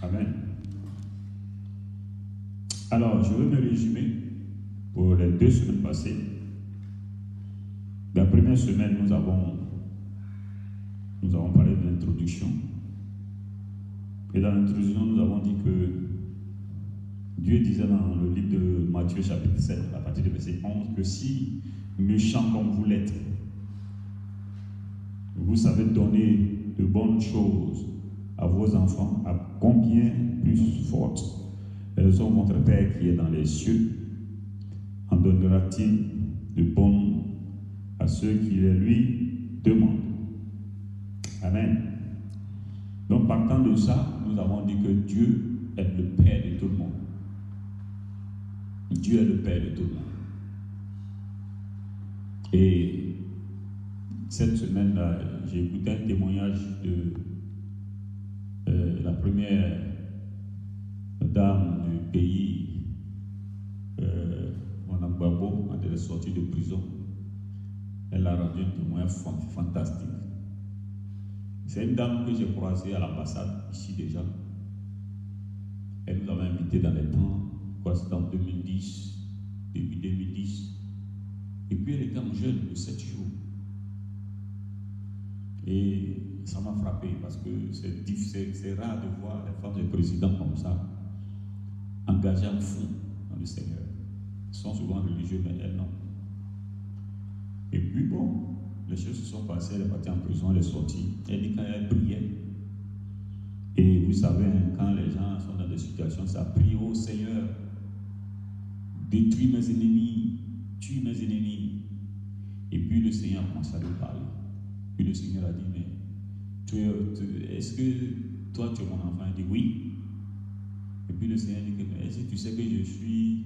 Amen. Alors, je vais me résumer pour les 2 semaines passées. La première semaine, nous avons parlé de l'introduction. Et dans l'introduction, nous avons dit que Dieu disait dans le livre de Matthieu chapitre 7, à partir du verset 11, que si méchant comme vous l'êtes, vous savez donner de bonnes choses à vos enfants, à combien plus forte raison votre Père qui est dans les cieux en donnera-t-il de bonnes à ceux qui les lui demandent. Amen. Donc partant de ça, nous avons dit que Dieu est le Père de tout le monde. Dieu est le Père de tout le monde. Et cette semaine-là, j'ai écouté un témoignage de la première dame du pays, Mme Babo, quand elle est sortie de prison. Elle a rendu un témoignage fantastique. C'est une dame que j'ai croisée à l'ambassade, ici déjà. Elle nous avait invités dans les temps, c'était en 2010, début 2010. Et puis elle était en jeûne de 7 jours. Et ça m'a frappé parce que c'est rare de voir les femmes de président comme ça, engagées en fond dans le Seigneur. Elles sont souvent religieuses, mais elles non. Et puis bon, les choses se sont passées, elle est partie en prison, elle est sortie. Elle dit qu'elle priait. Et vous savez, quand les gens sont dans des situations, ça prie, oh Seigneur, détruis mes ennemis, tue mes ennemis. Et puis le Seigneur a commencé à lui parler. Puis le Seigneur a dit, mais est-ce que toi tu es mon enfant? Il dit oui. Et puis le Seigneur dit, est-ce que tu sais que je suis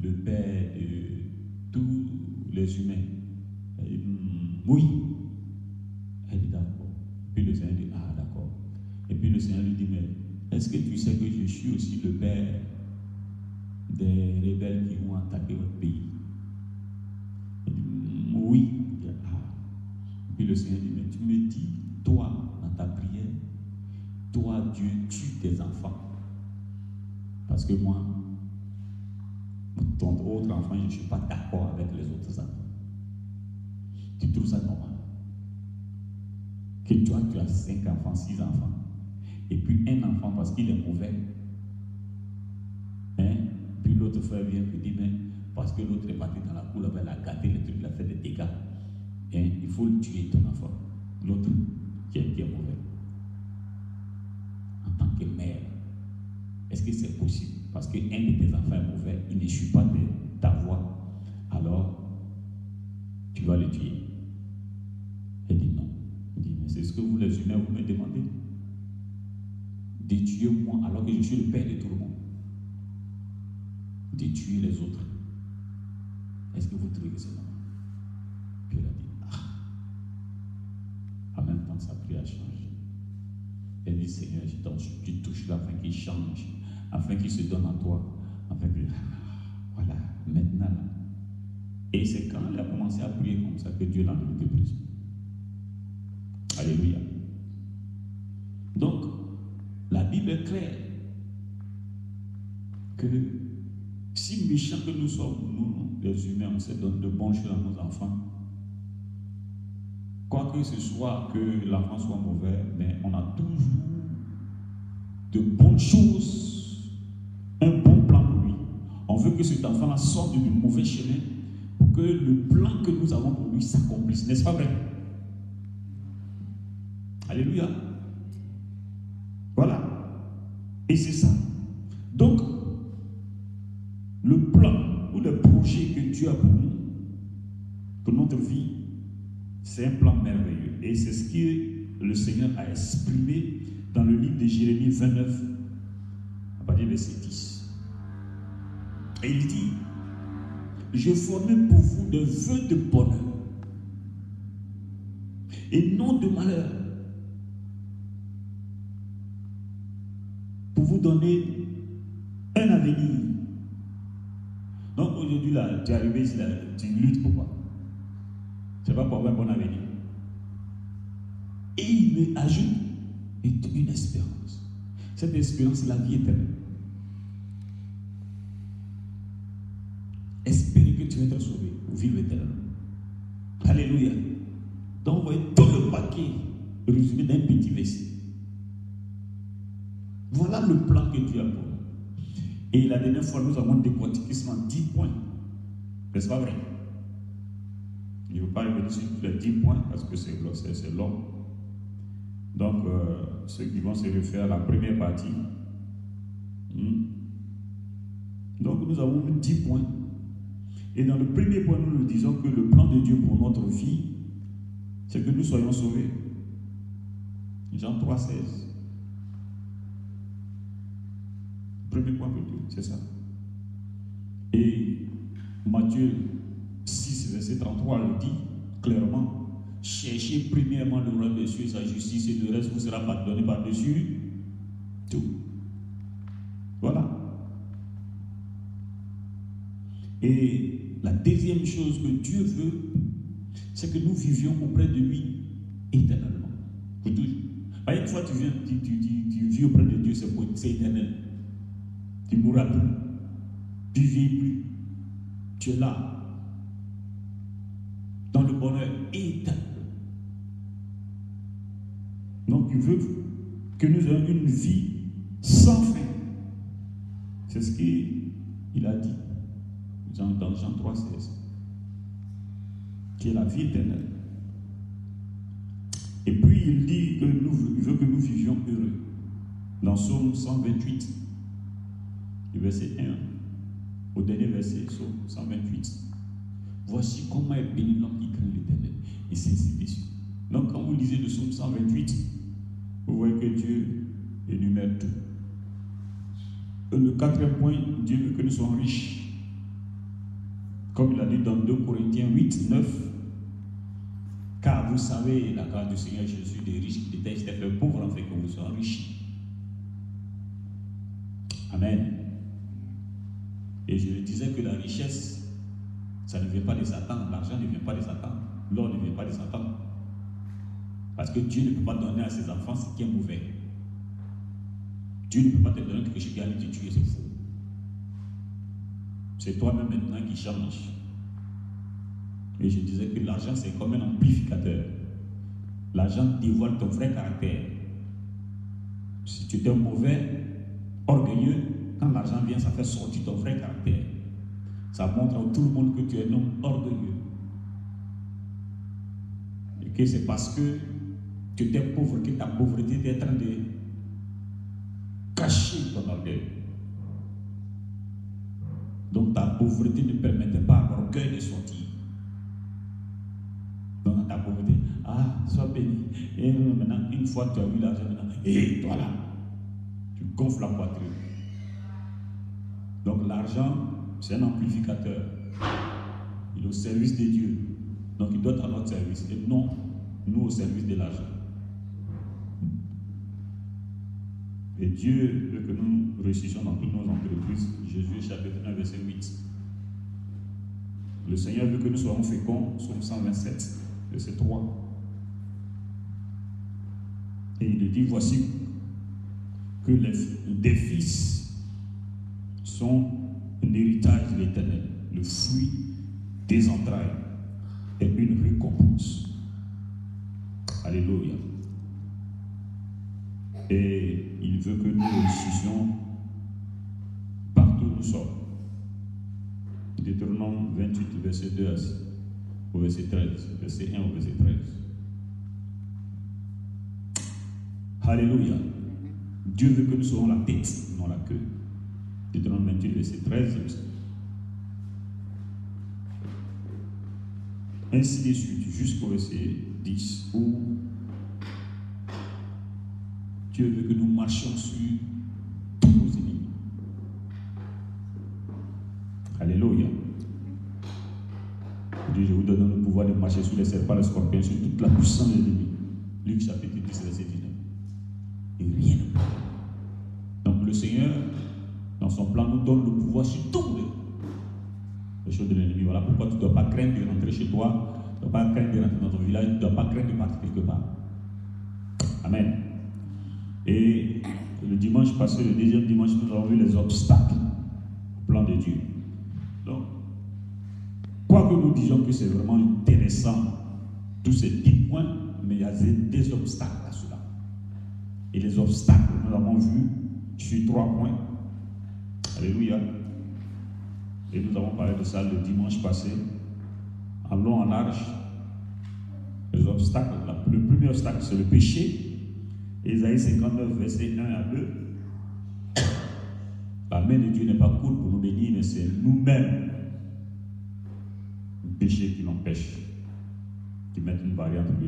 le Père de tous les humains? Elle dit, oui. Elle dit d'accord. Puis le Seigneur dit, ah d'accord. Et puis le Seigneur lui dit, mais est-ce que tu sais que je suis aussi le Père des rebelles qui ont attaqué votre pays? Elle dit, oui. Il dit, ah. Et puis le Seigneur dit, mais tu me dis, toi, dans ta prière, toi, Dieu, tue tes enfants. Parce que moi, ton autre enfant, je ne suis pas d'accord avec les autres enfants. Tu trouves ça normal? Que toi, tu as 5 enfants, 6 enfants, et puis un enfant parce qu'il est mauvais. Hein? Puis l'autre frère vient et dit, mais parce que l'autre est parti dans la cour, elle a gâté le truc, il a fait des dégâts. Hein? Il faut le tuer, ton enfant. L'autre qui est mauvais. En tant que mère, est-ce que c'est possible? Parce qu'un de tes enfants est mauvais, il ne suit pas ta voix, alors tu vas le tuer. Elle dit non. Elle dit, mais c'est ce que vous les humains, vous me demandez? De tuer moi alors que je suis le Père de tout le monde. De tuer les autres. Est-ce que vous trouvez que c'est normal? Puis elle a dit, en même temps, sa prière a changé. Elle dit, Seigneur, je t'en supplie, touche-le afin qu'il change, afin qu'il se donne à toi, afin que, voilà, maintenant. Et c'est quand elle a commencé à prier comme ça que Dieu l'a mis de prison. Alléluia. Donc, la Bible est claire que si méchants que nous sommes, nous, les humains, on se donne de bonnes choses à nos enfants, quoi que ce soit, que l'enfant soit mauvais, mais on a toujours de bonnes choses, un bon plan pour lui. On veut que cet enfant-là sorte du mauvais chemin pour que le plan que nous avons pour lui s'accomplisse. N'est-ce pas vrai? Alléluia. Voilà. Et c'est ça. Donc, le plan ou le projet que Dieu a pour nous, pour notre vie, c'est un plan merveilleux. Et c'est ce que le Seigneur a exprimé dans le livre de Jérémie 29, à partir du verset 10. Et il dit, je formais pour vous des vœux de bonheur et non de malheur, pour vous donner un avenir. Donc aujourd'hui, là, tu es arrivé ici, là, tu luttes pour quoi? C'est pas pour avoir un bon avenir. Et il me ajoute une espérance. Cette espérance, c'est la vie éternelle. Espérer que tu vas être sauvé ou vivre éternellement. Alléluia. Donc, vous voyez tout le paquet résumé d'un petit verset. Voilà le plan que Dieu a pour nous. Et la dernière fois, nous avons décortiqué ça en 10 points. N'est-ce pas vrai? Je ne veux pas revenir sur les 10 points parce que c'est long. Donc, ceux qui vont se refaire à la première partie. Donc, nous avons 10 points. Et dans le premier point, nous disons que le plan de Dieu pour notre vie, c'est que nous soyons sauvés. Jean 3,16. Premier point pour Dieu, c'est ça. Et Matthieu 6, verset 33 le dit clairement. Cherchez premièrement le royaume des cieux et sa justice, et le reste vous sera pardonné par-dessus tout. Voilà. Et la deuxième chose que Dieu veut, c'est que nous vivions auprès de lui éternellement. Pour toujours. Une fois tu vis auprès de Dieu, c'est éternel. Tu ne mourras plus. Tu ne vis plus. Tu es là. Dans le bonheur éternel. Donc il veut que nous ayons une vie sans fin. C'est ce qu'il a dit dans Jean 3,16. Qui est la vie éternelle. Et puis il dit qu'il veut que nous vivions heureux. Dans Psaume 128, le verset 1, au dernier verset, Psaume 128. Voici comment est béni l'homme qui craint l'Éternel. Et c'est ainsi de suite. Donc quand vous lisez le Psaume 128, vous voyez que Dieu énumère tout. Le quatrième point, Dieu veut que nous soyons riches. Comme il a dit dans 2 Corinthiens 8, 9. Car vous savez, la grâce du Seigneur Jésus, des riches qui détestent les pauvres, en fait que vous soyez enrichis. Amen. Et je le disais que la richesse, ça ne vient pas de Satan, l'argent ne vient pas de Satan, l'or ne vient pas de Satan. Parce que Dieu ne peut pas donner à ses enfants ce qui est mauvais. Dieu ne peut pas te donner quelque chose qui allait te tuer, c'est faux. C'est toi-même maintenant qui change. Et je disais que l'argent, c'est comme un amplificateur. L'argent dévoile ton vrai caractère. Si tu es mauvais, orgueilleux, quand l'argent vient, ça fait sortir ton vrai caractère. Ça montre à tout le monde que tu es un homme orgueilleux. Et que c'est parce que tu étais pauvre que ta pauvreté était en train de cacher ton orgueil. Donc ta pauvreté ne permettait pas à l'orgueil de sortir. Donc dans ta pauvreté, sois béni. Et maintenant, une fois que tu as eu l'argent, maintenant, et toi là, tu gonfles la poitrine. Donc l'argent, c'est un amplificateur. Il est au service de Dieu. Donc il doit être à notre service. Et non, nous au service de l'argent. Et Dieu veut que nous réussissions dans toutes nos entreprises. Jésus, chapitre 1, verset 8. Le Seigneur veut que nous soyons féconds. Psaume 127, verset 3. Et il dit, voici que des fils sont un héritage de l'Éternel. Le fruit des entrailles est une récompense. Alléluia. Et il veut que nous réussissions partout où nous sommes. Deutéronome 28, verset 2 au verset 13. Verset 1 au verset 13. Alléluia. Dieu veut que nous soyons la tête, non la queue. Deutéronome 28, verset 13. Ainsi de suite, jusqu'au verset 10, où Dieu veut que nous marchions sur tous nos ennemis. Alléluia. Dieu, je vous donne le pouvoir de marcher sur les serpents, les scorpions, sur toute la puissance de l'ennemi. Luc chapitre 10, verset 19. Et rien ne peut. Donc le Seigneur, dans son plan, nous donne le pouvoir sur tout les choses de l'ennemi. Voilà pourquoi tu ne dois pas craindre de rentrer chez toi, tu ne dois pas craindre de rentrer dans ton village, tu ne dois pas craindre de partir quelque part. Amen. Et le dimanche passé, le deuxième dimanche, nous avons vu les obstacles au plan de Dieu. Donc, quoi que nous disions que c'est vraiment intéressant, tous ces 10 points, mais il y a des obstacles à cela. Et les obstacles, nous avons vu sur 3 points. Alléluia. Et nous avons parlé de ça le dimanche passé, en long, en large. Les obstacles, le premier obstacle, c'est le péché. Ésaïe 59, verset 1 à 2. La main de Dieu n'est pas courte pour nous bénir, mais c'est nous-mêmes, le péché qui l'empêche, qui met une barrière entre nous.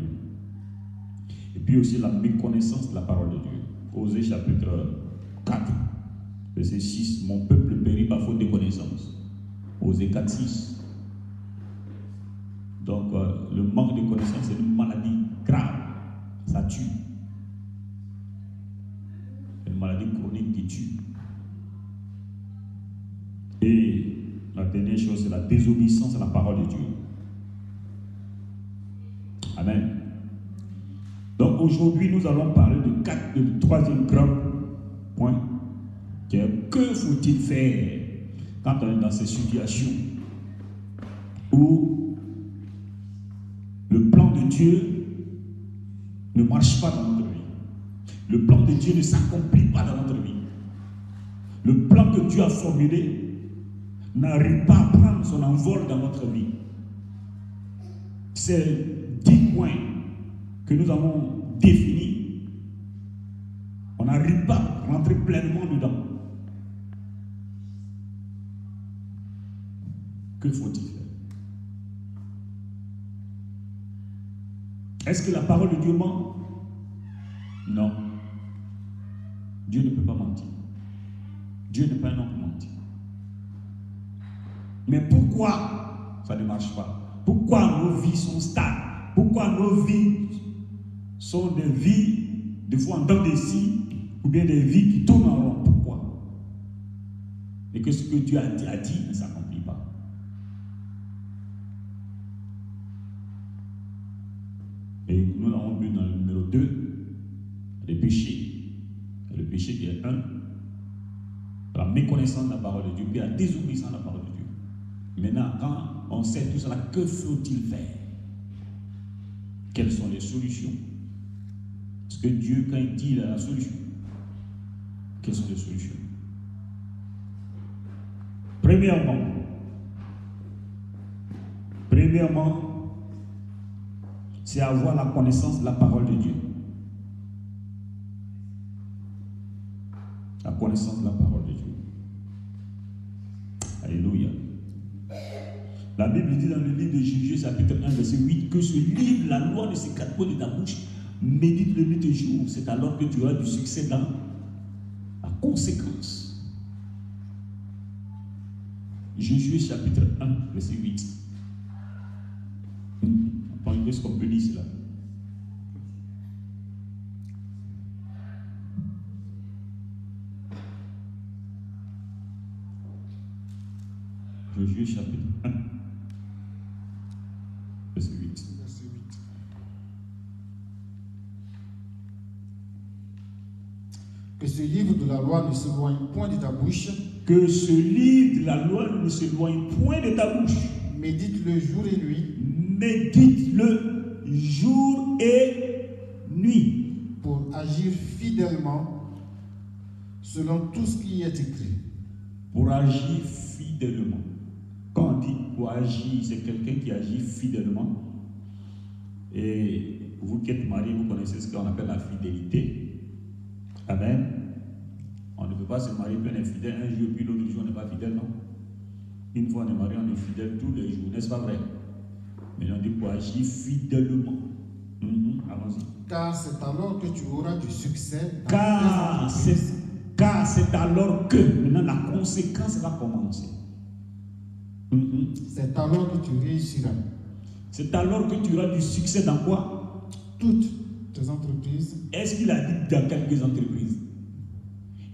Et puis aussi la méconnaissance de la parole de Dieu. Osée chapitre 4, verset 6. Mon peuple périt par faute de connaissance. Osée 4, 6. Donc le manque de connaissance, c'est une maladie grave. Ça tue. Une maladie chronique qui tue. Et la dernière chose, c'est la désobéissance à la parole de Dieu. Amen. Donc aujourd'hui, nous allons parler du troisième grand point, qui est que faut-il faire quand on est dans ces situations où le plan de Dieu ne marche pas dans notre vie. Le plan de Dieu ne s'accomplit pas dans notre vie. Le plan que Dieu a formulé n'arrive pas à prendre son envol dans notre vie. C'est 10 points que nous avons définis. On n'arrive pas à rentrer pleinement dedans. Que faut-il faire? Est-ce que la parole de Dieu ment? Non. Dieu ne peut pas mentir. Dieu n'est pas un homme pour mentir. Mais pourquoi ça ne marche pas? Pourquoi nos vies sont stables? Pourquoi nos vies sont des vies, des fois en dents de scie, ou bien des vies qui tournent en rond? Pourquoi? Et que ce que Dieu a dit ne s'accomplit pas. Et nous l'avons vu dans le numéro 2, les péchés. Le péché qui est la méconnaissance de la parole de Dieu, puis la désobéissance de la parole de Dieu. Maintenant, quand on sait tout cela, que faut-il faire? Quelles sont les solutions? Parce que Dieu, quand il dit, il a la solution. Quelles sont les solutions? Premièrement, c'est avoir la connaissance de la parole de Dieu. La connaissance de la parole de Dieu. Alléluia. La Bible dit dans le livre de Juge, chapitre 1, verset 8, que ce livre, la loi ne s'écarte pas de ta bouche, médite-le nuit et jour. C'est alors que tu auras du succès dans la conséquence. Juge, chapitre 1, verset 8. Est-ce qu'on peut lire cela? Josué chapitre 1, verset 8. Que ce livre de la loi ne s'éloigne point de ta bouche. Que ce livre de la loi ne s'éloigne point de ta bouche. Médite-le jour et nuit. Médite-le jour et nuit. Pour agir fidèlement selon tout ce qui est écrit. Pour agir fidèlement. Quand on dit pour agir, c'est quelqu'un qui agit fidèlement. Et vous qui êtes mariés, vous connaissez ce qu'on appelle la fidélité. Amen. On ne peut pas se marier, puis on est fidèle un jour, puis l'autre jour on n'est pas fidèle, non. Une fois on est marié, on est fidèle tous les jours, n'est-ce pas vrai? Mais on dit pour agir fidèlement. Allons-y. Car c'est alors que tu auras du succès. Car c'est alors que, maintenant la conséquence va commencer. C'est alors que tu réussiras. C'est alors que tu auras du succès dans quoi? Toutes tes entreprises. Est-ce qu'il a dit dans quelques entreprises?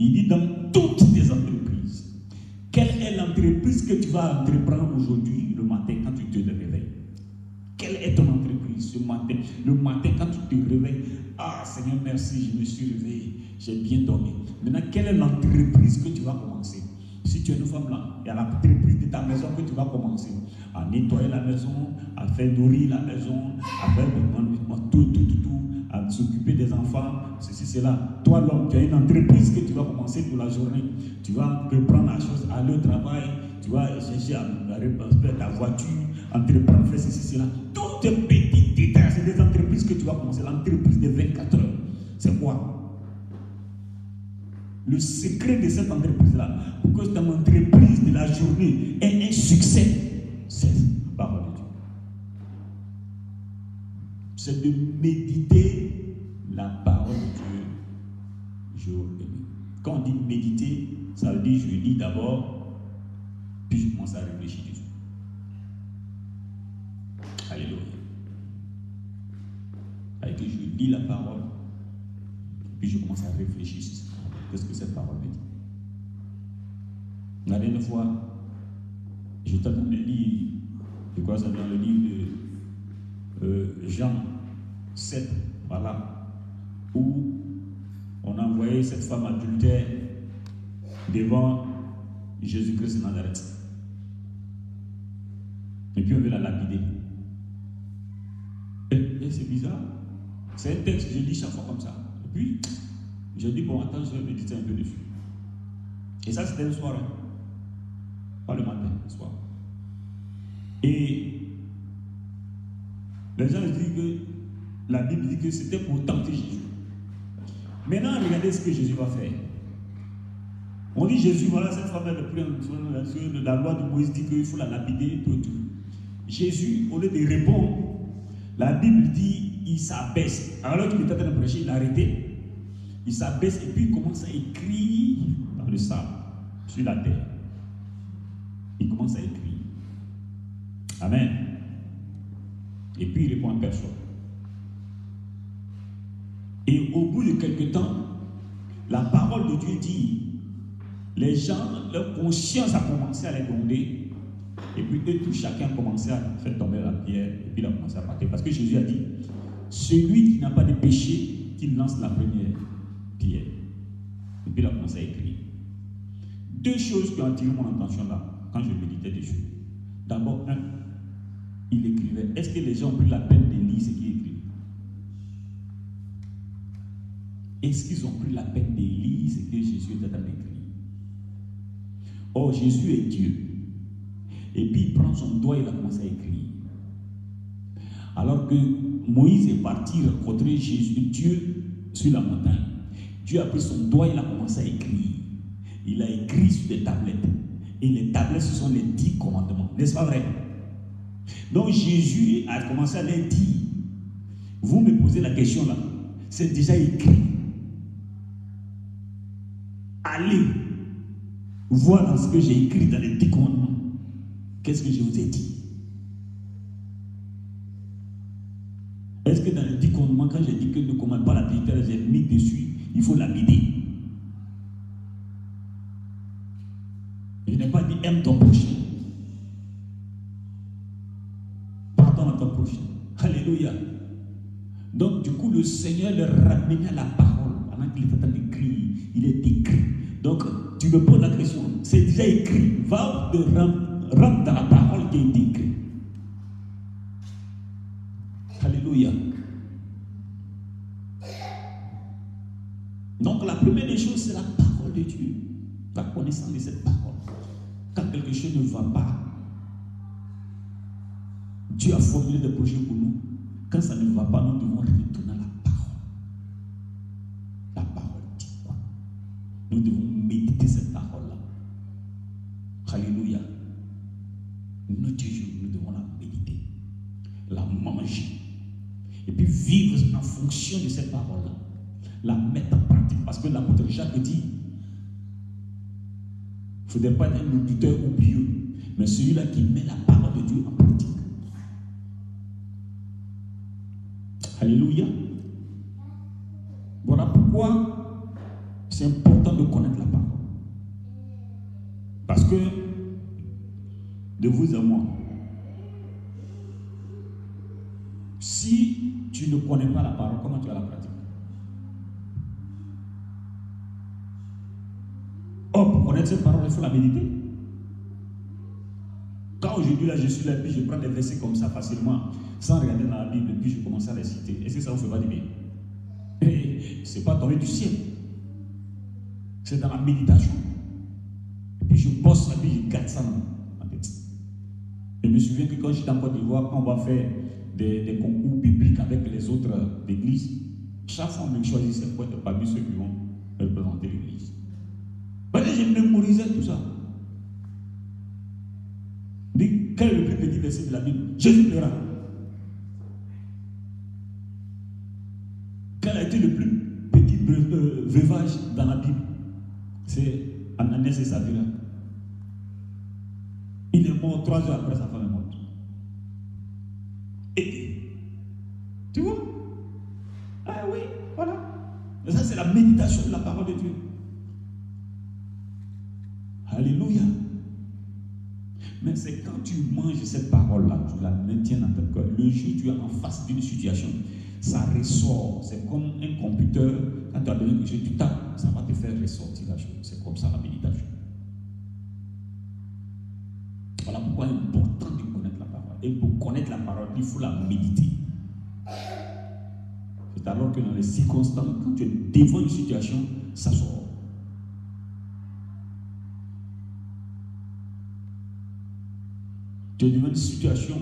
Il dit dans toutes tes entreprises. Quelle est l'entreprise que tu vas entreprendre aujourd'hui, le matin, quand tu te réveilles? Quelle est ton entreprise? ce matin. Le matin, quand tu te réveilles, ah Seigneur, merci, je me suis réveillé, j'ai bien dormi. Maintenant, quelle est l'entreprise que tu vas commencer? Si tu es une femme là, il y a l'entreprise de ta maison que tu vas commencer. À nettoyer la maison, à faire nourrir la maison, à faire tout, à s'occuper des enfants, ceci, cela. Toi, l'homme, tu as une entreprise que tu vas commencer pour la journée. Tu vas reprendre la chose, aller au travail, tu vas chercher à réparer ta voiture, entreprendre, faire ceci, cela. Tous tes petits détails, c'est des entreprises que tu vas commencer. L'entreprise de 24 heures, c'est quoi? Le secret de cette entreprise-là, pour que ton entreprise de la journée ait un succès, c'est la parole de Dieu. C'est de méditer la parole de Dieu jour et nuit. Quand on dit méditer, ça veut dire je lis d'abord, puis je commence à réfléchir dessus. Alléluia. Avec que je lis la parole, puis je commence à réfléchir sur ça. Qu'est-ce que cette parole me dit? La dernière fois, j'étais dans le livre, je crois que c'est dans le livre de Jean 7, voilà, où on a envoyé cette femme adultère devant Jésus-Christ de Nazareth. Et puis on veut la lapider. Et c'est bizarre. C'est un texte, je lis chaque fois comme ça. Et puis, je dis, bon, attends, je vais méditer un peu dessus. Et ça, c'était le soir. Hein? Pas le matin, le soir. Et les gens disent que la Bible dit que c'était pour tenter Jésus. Maintenant, regardez ce que Jésus va faire. On dit Jésus, voilà, cette femme est pris en la loi de Moïse dit qu'il faut la lapider, tout. Jésus, au lieu de répondre, la Bible dit, il s'abaisse. Alors qu'il était en train de prêcher, il a arrêté. Il s'abaisse et puis il commence à écrire dans le sable, sur la terre. Il commence à écrire. Amen. Et puis il répond à personne. Et au bout de quelque temps, la parole de Dieu dit, les gens, leur conscience a commencé à les gronder. Et puis eux tous, chacun a commencé à faire tomber la pierre. Et puis il a commencé à partir. Parce que Jésus a dit, celui qui n'a pas de péché, qu'il lance la première pierre. Et puis il a commencé à écrire. Deux choses qui ont attiré mon attention là, quand je méditais dessus. D'abord, il écrivait. Est-ce que les gens ont pris la peine de lire ce qu'il écrit? Est-ce qu'ils ont pris la peine de lire ce que Jésus était en train d'écrire? Or, Jésus est Dieu. Et puis il prend son doigt et il a commencé à écrire. Alors que Moïse est parti rencontrer Jésus, Dieu sur la montagne. Dieu a pris son doigt et il a commencé à écrire. Il a écrit sur des tablettes. Et les tablettes, ce sont les 10 commandements. N'est-ce pas vrai? Donc Jésus a commencé à leur dire, vous me posez la question là, c'est déjà écrit. Allez voir dans ce que j'ai écrit dans les 10 commandements. Qu'est-ce que je vous ai dit? Est-ce que dans les 10 commandements, quand j'ai dit que ne commande pas la vérité, j'ai mis dessus, il faut l'habiter? Je n'ai pas dit aime ton prochain. Pardonne à ton prochain. Alléluia. Donc du coup, le Seigneur le ramenait à la parole. Pendant qu'il est en train d'écrire, il est écrit. Donc tu me poses la question, c'est déjà écrit. Va te rentre dans la parole qui est écrite. Alléluia. Donc la première des choses, c'est la parole de Dieu. La connaissance de cette parole. Quand quelque chose ne va pas, Dieu a formulé des projets pour nous. Quand ça ne va pas, nous devons retourner à la parole. La parole dit quoi? Nous devons méditer cette parole-là. Alléluia. Nous devons la méditer, la manger, et puis vivre en fonction de cette parole-là, la mettre en pratique. Parce que l'apôtre Jacques dit, il ne faudrait pas être un auditeur oublieux, mais celui-là qui met la parole de Dieu en pratique. Alléluia. Voilà pourquoi c'est important de connaître la parole. Parce que de vous à moi, Si tu ne connais pas la parole, comment tu vas la pratiquer? Or, pour connaître cette parole, il faut la méditer. Quand aujourd'hui, là, je suis là, puis je prends des versets comme ça facilement, sans regarder dans la Bible, puis je commence à les citer. Est-ce que ça vous fait pas du bien? Ce n'est pas tombé du ciel. C'est dans la méditation. Et puis je bosse la Bible, je garde ça dans ma tête. Je me souviens que quand j'étais en Côte d'Ivoire, quand on va faire des concours bibliques avec les autres églises, chaque fois on me choisissait pour être parmi ceux qui vont représenter l'église. J'ai mémorisé tout ça. Quel est le plus petit verset de la Bible? Jésus pleura. Quel a été le plus petit veuvage dans la Bible? C'est Ananias et Saphira. Il est mort 3 heures après sa femme est morte. Et tu vois? Ah oui, voilà. Et ça, c'est la méditation de la parole de Dieu. Alléluia. Mais c'est quand tu manges cette parole-là, tu la maintiens dans ton cœur. Le jour où tu es en face d'une situation, ça ressort. C'est comme un computer. Quand tu as besoin de quelque chose, tu tapes, ça va te faire ressortir la chose. C'est comme ça la méditation. Voilà pourquoi il est important de connaître la parole. Et pour connaître la parole, il faut la méditer. C'est alors que dans les circonstances, quand tu es devant une situation, ça sort. Tu es devant une situation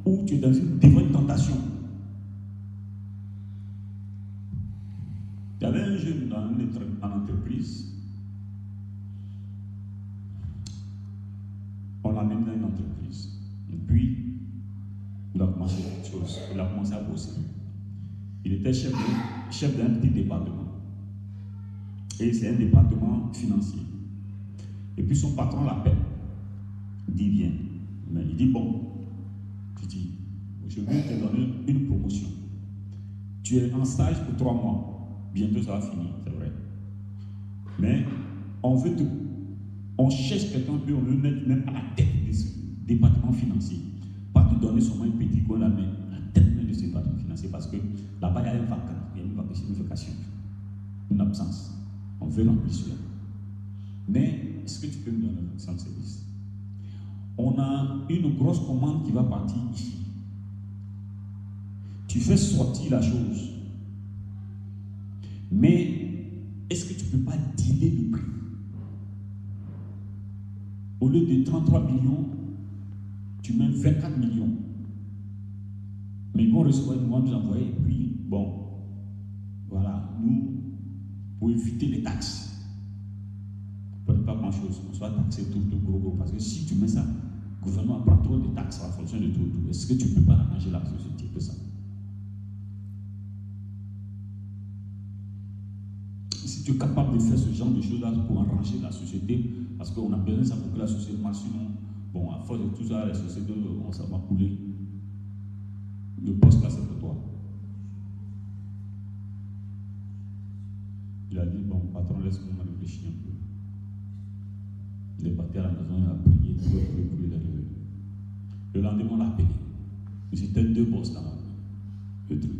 où tu es devant une tentation. Il y avait un jeune en entreprise. On l'a amené dans une entreprise. Et puis, il a commencé quelque chose. Il a commencé à bosser. Il était chef d'un petit département. Et c'est un département financier. Et puis son patron l'appelle. Il dit viens. Mais il dit bon, tu dis, je vais te donner une promotion. Tu es en stage pour 3 mois. Bientôt ça va finir, c'est vrai. Mais on cherche quelqu'un, puis on veut mettre même à la tête de ce département financier. Pas te donner seulement un petit coup là, mais à la tête même de ce département financier, parce que là-bas il y a un vacant, il y a une vacation, une absence. On veut remplir cela. Mais est-ce que tu peux me donner un service? On a une grosse commande qui va partir ici. Tu fais sortir la chose. Mais est-ce que tu ne peux pas dealer le prix? Au lieu de 33 millions, tu mets 24 millions. Mais ils vont recevoir, ils vont nous envoyer. Et puis, bon, voilà, nous, pour éviter les taxes, pour ne pas grand-chose, on soit taxé tout gros. Parce que si tu mets ça, le gouvernement prend trop de taxes en fonction de tout. Est-ce que tu ne peux pas arranger la société que ça? Si tu es capable de faire ce genre de choses-là pour arranger la société, parce qu'on a besoin de ça pour que la société marche, sinon, bon, à force de tout ça, la société, ça va couler. Le poste là, c'est pour toi. Il a dit, bon, patron, laisse-moi réfléchir un peu. Il est parti à la maison, il a prié, il est arrivé. Le lendemain, on l'a appelé. C'était 2 boss là, le truc.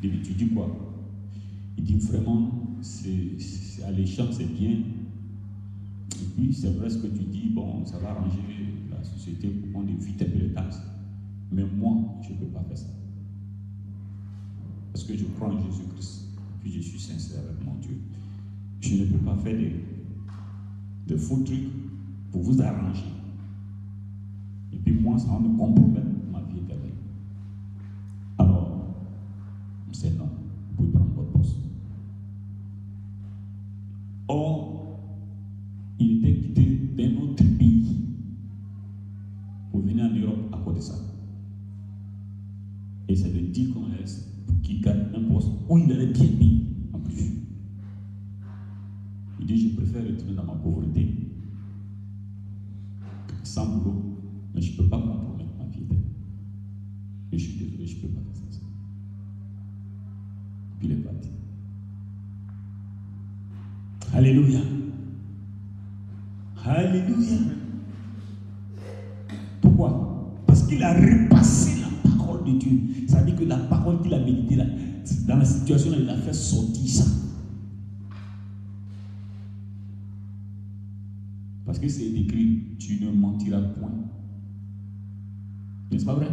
Il dit, tu dis quoi? Il dit, vraiment, c'est alléchant, c'est bien. Et puis, c'est vrai ce que tu dis, bon, ça va arranger la société pour qu'on évite un peu les taxes. Mais moi, je ne peux pas faire ça. Parce que je crois en Jésus-Christ. Puis je suis sincère avec mon Dieu. Je ne peux pas faire de faux trucs pour vous arranger. Et puis moi, ça va me compromettre ma vie éternelle. Alors, c'est non. Vous pouvez prendre votre poste. Or, il était quitté d'un autre pays pour venir en Europe à cause de ça. Et c'est le dire qu'on laisse pour qu'il gagne un poste où il allait bien payé en plus. Il dit, je préfère retourner dans ma pauvreté, sans boulot, mais je ne peux pas compromettre ma vie. Et je suis désolé, je ne peux pas faire ça. Puis il est parti. Alléluia. Alléluia. Pourquoi? Parce qu'il a repassé la parole de Dieu. Ça veut dire faire sortir ça. Parce que c'est écrit, tu ne mentiras point. N'est-ce pas vrai?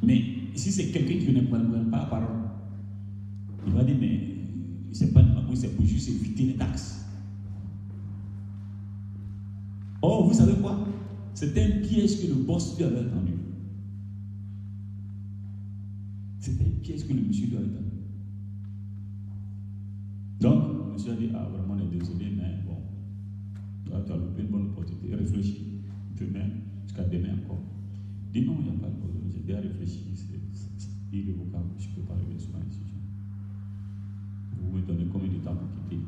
Mais si c'est quelqu'un qui ne prend pas la parole, il va dire, mais c'est pas moi, c'est pour juste éviter les taxes. Oh, vous savez quoi? C'était un piège que le boss lui avait tendu. C'était un piège que le monsieur lui avait tendu. Donc, le monsieur a dit, ah vraiment, on est désolé, mais bon, tu as loupé une bonne opportunité. Réfléchis, demain, jusqu'à demain encore. Il dit non, il n'y a pas de problème, j'ai bien réfléchi, c'est irrévocable, je ne peux pas revenir sur ma décision. Vous me donnez combien de temps pour quitter?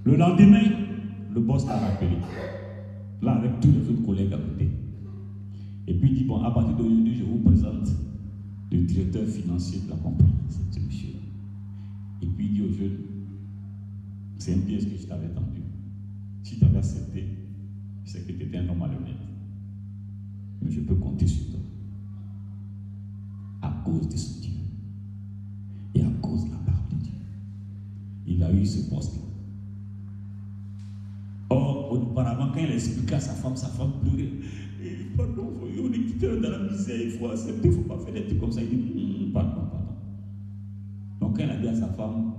Le lendemain, le boss l'a rappelé, là avec tous les autres collègues à côté. Et puis il dit, bon, à partir d'aujourd'hui, je vous présente le directeur financier de la compagnie, c'est ce monsieur-là. Et puis il dit aux jeunes, c'est un piège que je t'avais tendu. Si tu avais accepté, je sais que tu étais un homme malhonnête. Mais je peux compter sur toi. À cause de ce Dieu. Et à cause de la parole de Dieu. Il a eu ce poste-là. Or, auparavant, quand il expliquait à sa femme pleurait. Pardon, on est quitté dans la misère, il faut accepter, il ne faut pas faire des trucs comme ça. Il dit, pardon. Donc, quand il a dit à sa femme,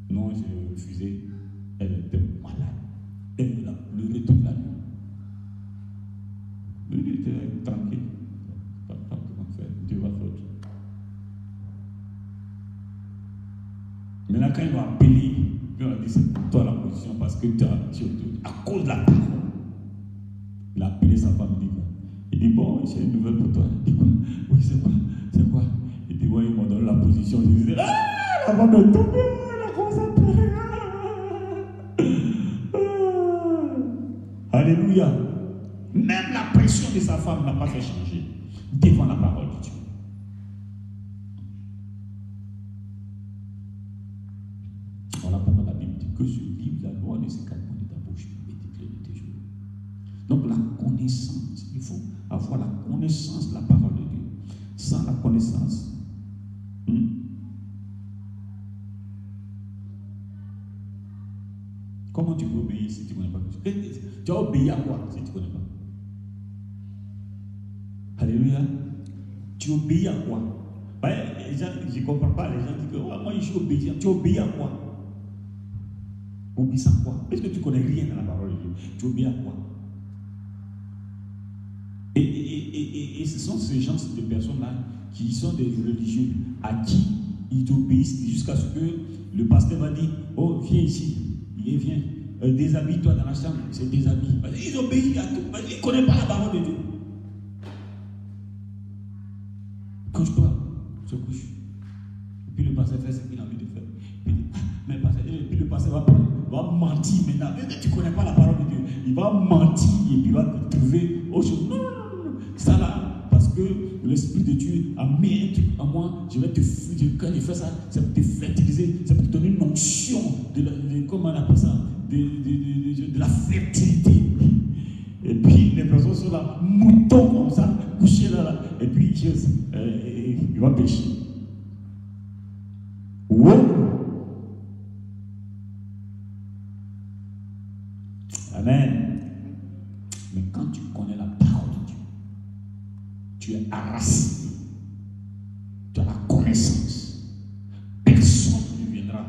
non, j'ai refusé, elle était malade. Elle a pleuré toute la nuit. Lui, il était tranquille. Pas comment faire, Dieu va faire. Maintenant, quand il m'a appelé, il m'a dit, c'est pour toi la position parce que tu as à cause de la parole. Il a appelé sa femme, il dit quoi? Il dit, bon, j'ai une nouvelle pour toi. Il dit quoi? Oui, c'est quoi? Il dit, ouais, il m'a donné la position. Je disais, ah, la femme est tombée, elle a commencé à pleurer. Alléluia. Même la pression de sa femme n'a pas fait changer devant la parole de Dieu. On apprend dans la Bible que ce livre, la loi ne s'écarte pas de ta bouche et de tes jours. Donc la connaissance, il faut avoir la connaissance de la parole de Dieu. Sans la connaissance, comment tu peux obéir si tu ne connais pas? Tu as obéi à quoi si tu ne connais pas? Alléluia. Tu obéis à quoi? Les gens, je ne comprends pas. Les gens disent que moi je suis obéissant. Tu obéis à quoi? Obéissant à quoi? Est-ce que tu ne connais rien dans la parole de Dieu? Tu obéis à quoi? Et ce sont ces gens, ces personnes-là, qui sont des religieux, à qui ils obéissent jusqu'à ce que le pasteur va dire, oh, viens ici. Il vient, déshabille-toi dans la chambre, c'est déshabille. Ils obéissent à tout, ils ne connaissent pas la parole de Dieu. Couche-toi, se couche. Et puis le pasteur fait ce qu'il a envie de faire. Puis le pasteur va mentir maintenant. Tu ne connais pas la parole de Dieu. Il va mentir et puis il va te trouver autre chose. Non. Ça là, parce que l'Esprit de Dieu a mis un truc en moi, quand je fais ça, c'est pour te fertiliser, c'est pour te donner une onction comment on appelle ça, de la fertilité. Et puis les personnes sont là, moutons comme ça, couchés là, et puis ils vont pécher. Wow! Amen. Mais quand tu connais la parole de Dieu, tu es enraciné, tu as la connaissance. Personne ne viendra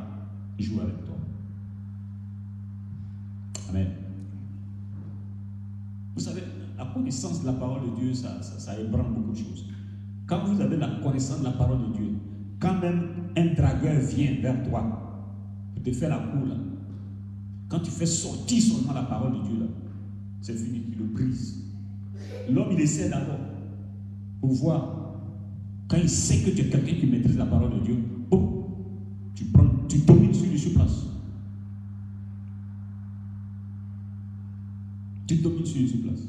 jouer avec toi. Amen. Vous savez, la connaissance de la parole de Dieu, ça ébranle beaucoup de choses. Quand vous avez la connaissance de la parole de Dieu, quand même un dragueur vient vers toi pour te faire la cour, là, quand tu fais sortir seulement la parole de Dieu, là, c'est fini, tu le brises. L'homme, il essaie d'abord pour voir. Quand il sait que tu es quelqu'un qui maîtrise la parole de Dieu, boum, tu domines sur place. Tu domines sur place.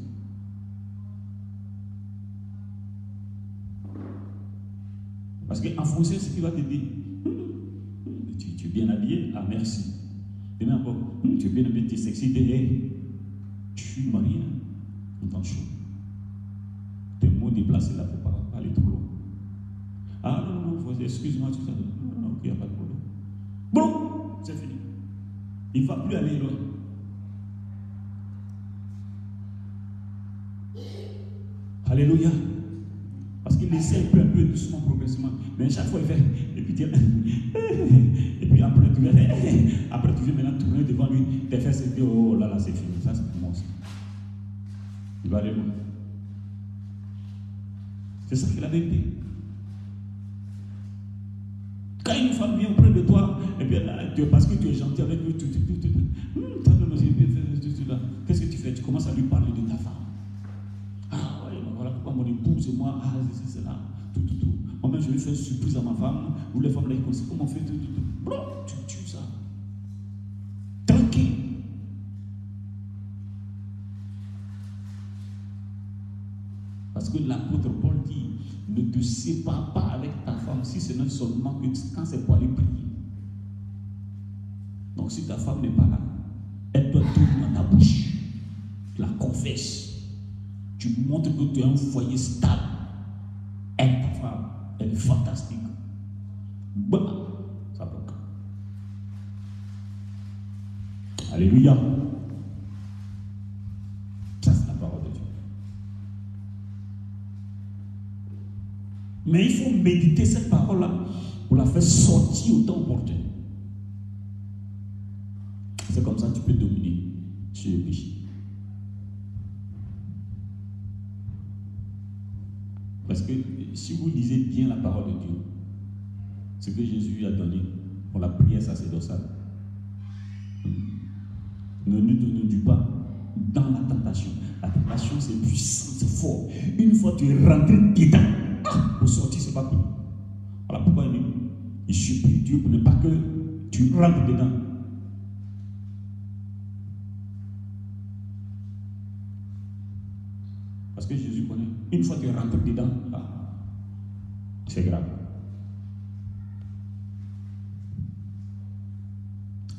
Parce qu'en français, ce qu'il va te dire, tu es bien habillé, ah merci. Demain encore, tu es bien habillé, tu es sexy, je suis marié, en temps chaud. mots déplacés là, il ne faut pas aller trop loin. Ah non, non, excuse-moi, tout ça. Non, non, il n'y a pas de problème. Bon, c'est fini. Il ne va plus aller loin. Alléluia. Parce qu'il essaie un peu doucement, progressivement. Mais chaque fois, il fait. Et puis, et puis après, tu viens maintenant tourner devant lui. Tes fesses, et puis, oh là là, c'est fini. Ça, c'est pour moi aussi. Il va aller loin. C'est ça qu'il avait dit. Quand une femme vient auprès de toi, et bien là, parce que tu es gentil avec lui, qu'est-ce que tu fais? Tu commences à lui parler de ta femme. Ah oui, voilà pourquoi mon épouse et moi, ah c'est là, tout. Moi-même, je vais faire une surprise à ma femme, ou les femmes là, ils connaissent comment on fait, Bro, tu tues ça. Tranquille. Parce que l'apôtre Paul dit, ne te sépare pas avec ta femme si ce n'est seulement que quand c'est pour aller prier. Donc si ta femme n'est pas là, elle doit tourner dans ta bouche. Tu la confesses. Tu montres que tu es un foyer stable. Elle, ta femme, elle est fantastique. Bah, ça bloque. Alléluia. Ça, c'est la parole de Dieu. Mais il faut méditer cette parole-là pour la faire sortir au temps opportun. C'est comme ça que tu peux dominer sur le péché. Parce que si vous lisez bien la parole de Dieu, ce que Jésus a donné pour la prière sacerdotale, ne nous pas dans la tentation. La tentation, c'est puissant, c'est fort. Une fois que tu es rentré dedans, pour sortir, c'est pas cool. Voilà pourquoi il supplie Dieu pour ne pas que tu rentres dedans. Parce que Jésus connaît. Une fois que tu es rentré dedans, c'est grave.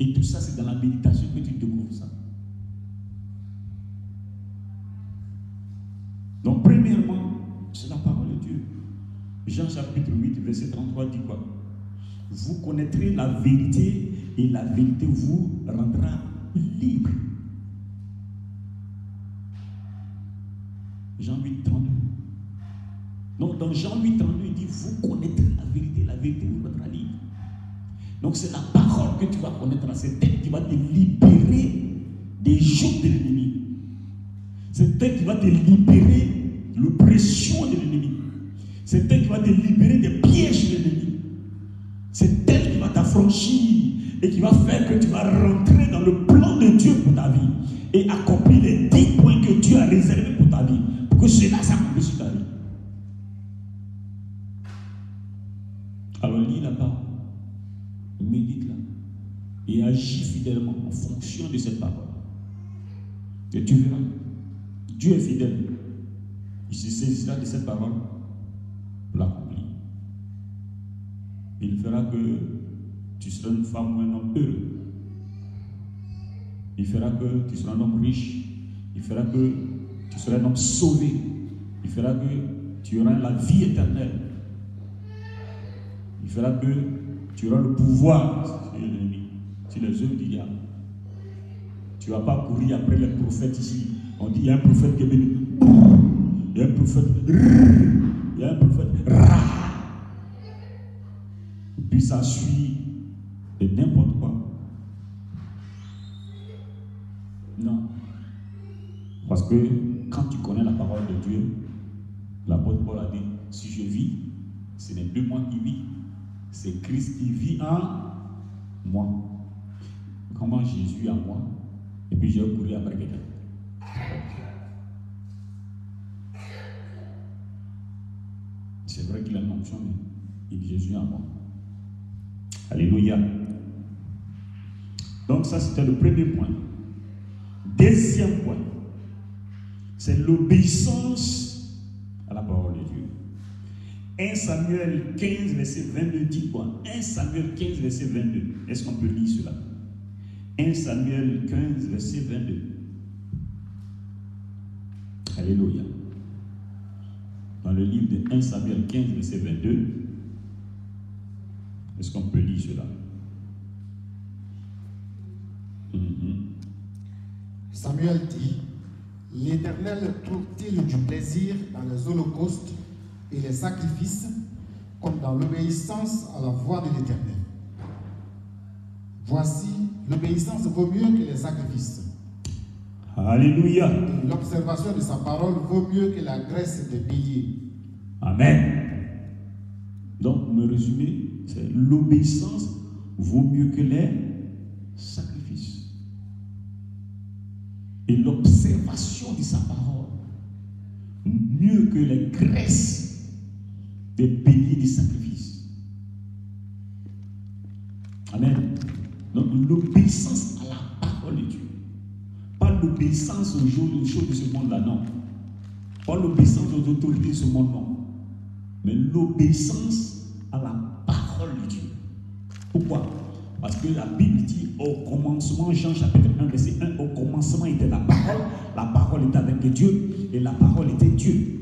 Et tout ça, c'est dans la méditation que tu découvres ça. Donc, premièrement, c'est la parole de Dieu. Jean chapitre 8, verset 33 dit quoi? Vous connaîtrez la vérité et la vérité vous rendra libre. Jean 8, 32. Donc dans Jean 8, 32, il dit, vous connaîtrez la vérité vous rendra libre. Donc c'est la parole que tu vas connaître, c'est elle qui va te libérer des joues de l'ennemi. C'est elle qui va te libérer de l'oppression de l'ennemi. C'est elle qui va te libérer des pièges de l'ennemi. C'est elle qui va t'affranchir et qui va faire que tu vas rentrer dans le plan de Dieu pour ta vie et accomplir les 10 points que Dieu a réservés pour ta vie. Pour que cela s'accomplisse sur ta vie. Alors lis la parole, médite-la et agis fidèlement en fonction de cette parole. Et tu verras, Dieu est fidèle. Il se saisira de cette parole pour l'accomplir. Il fera que tu seras une femme ou un homme heureux. Il fera que tu seras un homme riche. Il fera que tu seras un homme sauvé. Il fera que tu auras la vie éternelle. Il fera que tu auras le pouvoir sur l'ennemi, sur les œuvres du diable. Tu ne vas pas courir après les prophètes ici. On dit il y a un prophète qui est venu. Il y a un prophète. Il y a un prophète. Et puis ça suit de n'importe quoi. Non. Parce que quand tu connais la parole de Dieu, l'apôtre Paul a dit, si je vis, ce n'est plus moi qui vis, c'est Christ qui vit en moi. Comment Jésus en moi, et puis j'ai couru après quelqu'un. C'est vrai qu'il a une onction, mais il dit Jésus en moi. Alléluia. Donc ça, c'était le premier point. Deuxième point, c'est l'obéissance à la parole de Dieu. 1 Samuel 15, verset 22 dit quoi? 1 Samuel 15, verset 22. Est-ce qu'on peut lire cela? 1 Samuel 15, verset 22. Alléluia. dans le livre de 1 Samuel 15, verset 22. Est-ce qu'on peut lire cela? Samuel dit, l'Éternel trouve-t-il du plaisir dans les holocaustes et les sacrifices, comme dans l'obéissance à la voix de l'Éternel? Voici, l'obéissance vaut mieux que les sacrifices. Alléluia. Et l'observation de sa parole vaut mieux que la graisse des béliers. Amen. Donc, me résumer, c'est l'obéissance vaut mieux que les sacrifices. Et l'observation de sa parole mieux que les graisses des béliers des sacrifices. Amen. Donc, l'obéissance à la parole de Dieu. Pas l'obéissance aux choses de ce monde-là, non. Pas l'obéissance aux autorités de ce monde, non. Mais l'obéissance à la parole de Dieu. Pourquoi? Parce que la Bible dit au commencement, Jean chapitre 1, verset 1, au commencement était la parole était avec Dieu, et la parole était Dieu.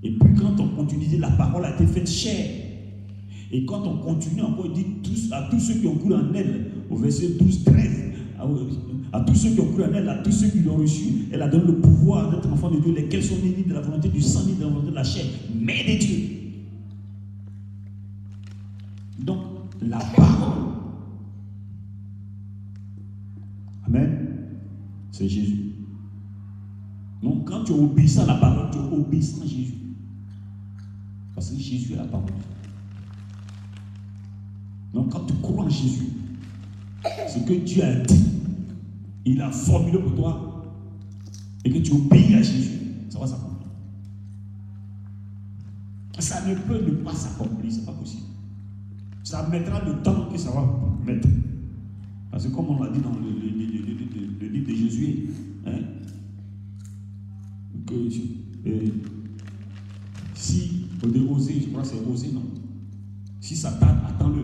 Et puis quand on continue, la parole a été faite chair. Et quand on continue encore, il dit à tous ceux qui ont cru en elle, au verset 12, 13, à tous ceux qui ont cru en elle, à tous ceux qui l'ont reçu, elle a donné le pouvoir d'être enfant de Dieu, lesquels sont nés de la volonté du sang, ni de la volonté de la chair, mais de Dieu. Donc, la parole, amen, c'est Jésus. Donc, quand tu obéis à la parole, tu obéis à Jésus. Parce que Jésus est la parole. Donc, quand tu crois en Jésus, ce que Dieu a dit, il a formulé pour toi, et que tu obéis à Jésus, ça va s'accomplir. Ça ne peut ne pas s'accomplir, c'est pas possible. Ça mettra le temps que ça va mettre. Parce que comme on l'a dit dans le livre de Josué, hein, que si Osée, je crois que c'est Osée, non? Si ça tarde, attends-le.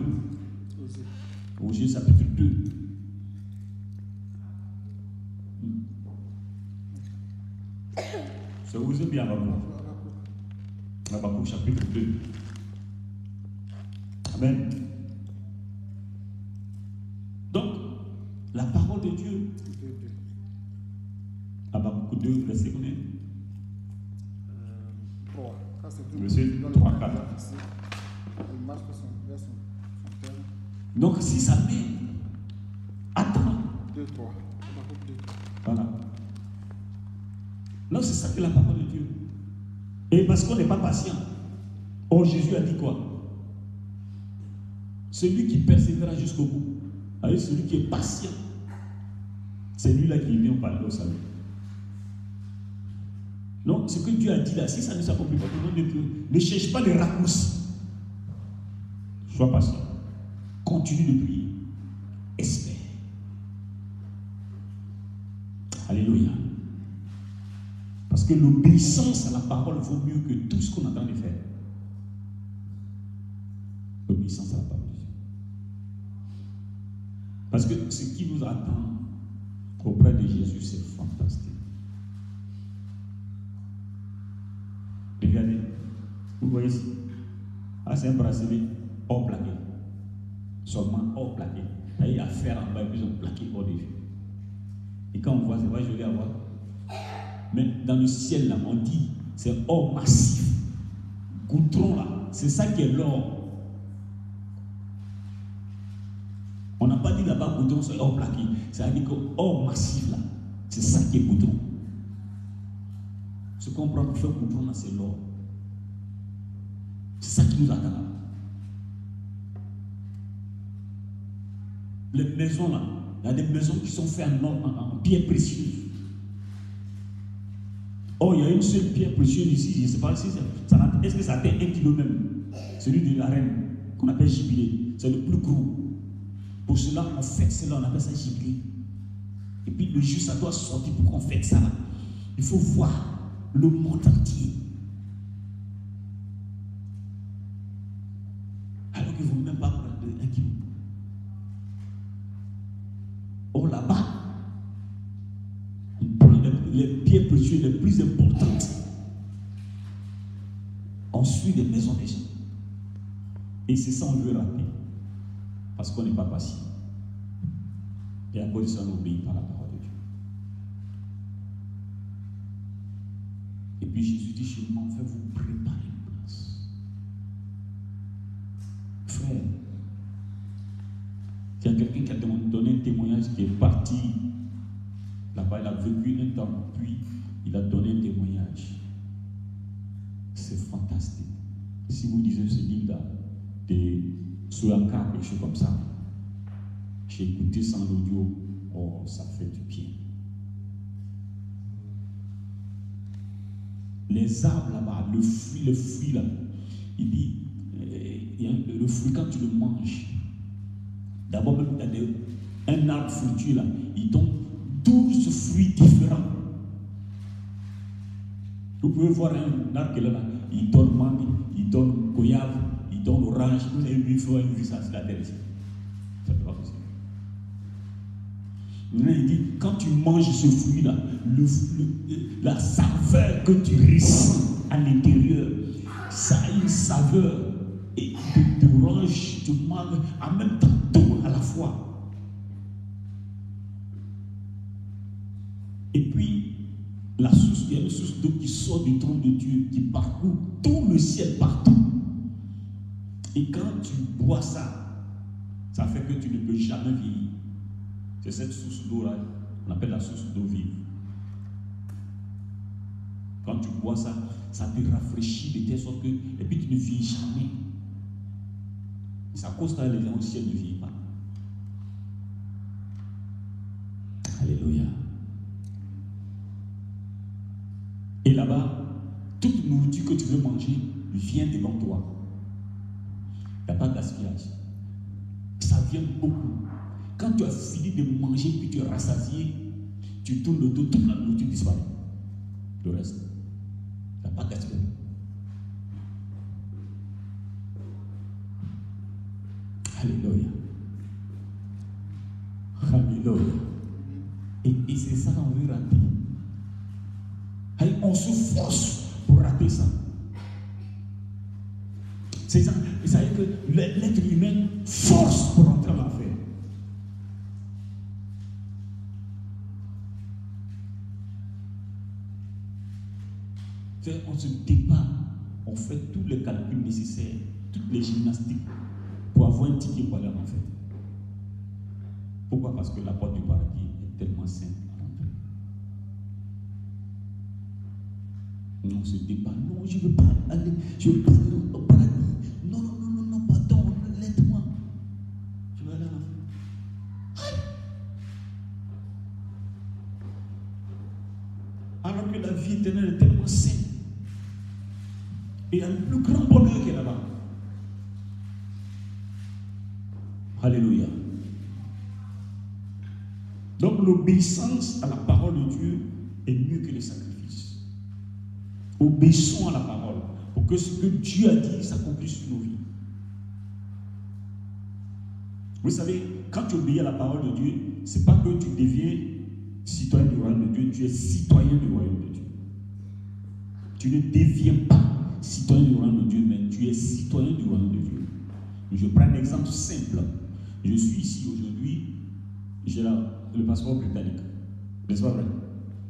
Osée chapitre 2. C'est Osée bien Habakkuk chapitre 2. Amen. Donc, la parole de Dieu. Habakkuk 2, verset combien? 3. Verset 3, 4. Donc, si ça met, attends. 2, 3. Voilà. Donc, c'est ça que la parole de Dieu. Et parce qu'on n'est pas patient. Oh, Jésus a dit quoi? Celui qui persévérera jusqu'au bout, avec celui qui est patient, c'est lui-là qui vient parler au salut. Donc, ce que Dieu a dit là, si ça ne s'accomplit pas, ne cherche pas les raccourcis. Sois patient. Continue de prier. Espère. Alléluia. Parce que l'obéissance à la parole vaut mieux que tout ce qu'on est en train de faire. L'obéissance à la parole. Parce que ce qui nous attend auprès de Jésus, c'est fantastique. Regardez, vous voyez ici. Ah, c'est un bracelet hors plaqué. Seulement hors plaqué. Il y a à faire en bas et puis ils ont plaqué hors des vues. Et quand on voit, c'est pas joli à voir. Mais dans le ciel, là, on dit, c'est or massif. Goudron, là, c'est ça qui est l'or. On n'a pas dit là-bas goudron, c'est or plaqué. C'est-à-dire que or massif, là, c'est ça qui est goudron. Ce qu'on prend pour faire goudron, là, c'est l'or. C'est ça qui nous attend. Les maisons, là, il y a des maisons qui sont faites en pierre précieuse. Oh, il y a une seule pierre précieuse ici, je ne sais pas si est-ce que ça atteint 1 kilo même. Celui de la reine, qu'on appelle gibilé. C'est le plus gros. Pour cela, on fait cela, on appelle ça gibilé. Et puis le jour, ça doit sortir pour qu'on fête ça. Il faut voir le monde entier. Alors qu'il ne faut même pas prendre 1 kilo. Oh, là-bas, on prend les pierres précieuses les plus importantes. construit des maisons des gens. Et c'est ça qu'on veut rater. Parce qu'on n'est pas patient. Et à cause de ça, on n'obéit pas à la parole de Dieu. Et puis Jésus dit, je m'en vais vous préparer une place. Frère, il y a quelqu'un qui a donné un témoignage qui est parti là-bas, il a vécu un temps, puis il a donné un témoignage. C'est fantastique. Si vous lisez ce livre-là, de Soyaka, quelque chose comme ça, j'ai écouté ça en audio, oh, ça fait du bien. Les arbres là-bas, le fruit là, il dit, le fruit quand tu le manges, d'abord même un arbre fruitier là, il donne 12 fruits différents. Vous pouvez voir un arbre qui est là, il donne mangue, il donne goyave, il donne orange. Vous avez vu ça sur la terre ici. Ça ne peut pas possible. Il dit, quand tu manges ce fruit-là, la saveur que tu ressens à l'intérieur, ça a une saveur d'orange, de mangue, en même temps tout à la fois. Et puis, la source, il y a une source d'eau qui sort du trône de Dieu, qui parcourt tout le ciel partout. Et quand tu bois ça, ça fait que tu ne peux jamais vieillir. C'est cette source d'eau-là, on appelle la source d'eau vive. Quand tu bois ça, ça te rafraîchit de telle sorte que, et puis tu ne vieillis jamais. C'est à cause que les gens au ciel ne vieillissent pas. Alléluia. Et là-bas, toute nourriture que tu veux manger vient devant toi. Il n'y a pas de gaspillage. Ça vient beaucoup. Quand tu as fini de manger puis tu es rassasié, tu tournes le dos, toute la nourriture disparaît. Le reste, il n'y a pas de gaspillage. Alléluia. Alléluia. Et c'est ça qu'on veut rater. On se force pour rater ça. C'est ça. Ça veut dire que l'être humain force pour entrer en enfer. On se débat, on fait tous les calculs nécessaires, toutes les gymnastiques pour avoir un ticket pour aller en enfer. Pourquoi? Parce que la porte du paradis est tellement simple à entrer. On se débat, non, je ne veux pas aller, je veux pas aller au paradis. Non, pardon, laisse-moi. Je veux aller en enfer. Alors que la vie éternelle est tellement simple. Et il y a le plus grand bonheur qui est là-bas. Alléluia. Donc l'obéissance à la parole de Dieu est mieux que les sacrifices. Obéissons à la parole pour que ce que Dieu a dit s'accomplisse sur nos vies. Vous savez, quand tu obéis à la parole de Dieu, ce n'est pas que tu deviens citoyen du royaume de Dieu, tu es citoyen du royaume de Dieu. Tu ne deviens pas citoyen du royaume de Dieu, mais tu es citoyen du royaume de Dieu. Je prends un exemple simple. Je suis ici aujourd'hui, j'ai le passeport britannique. N'est-ce pas vrai?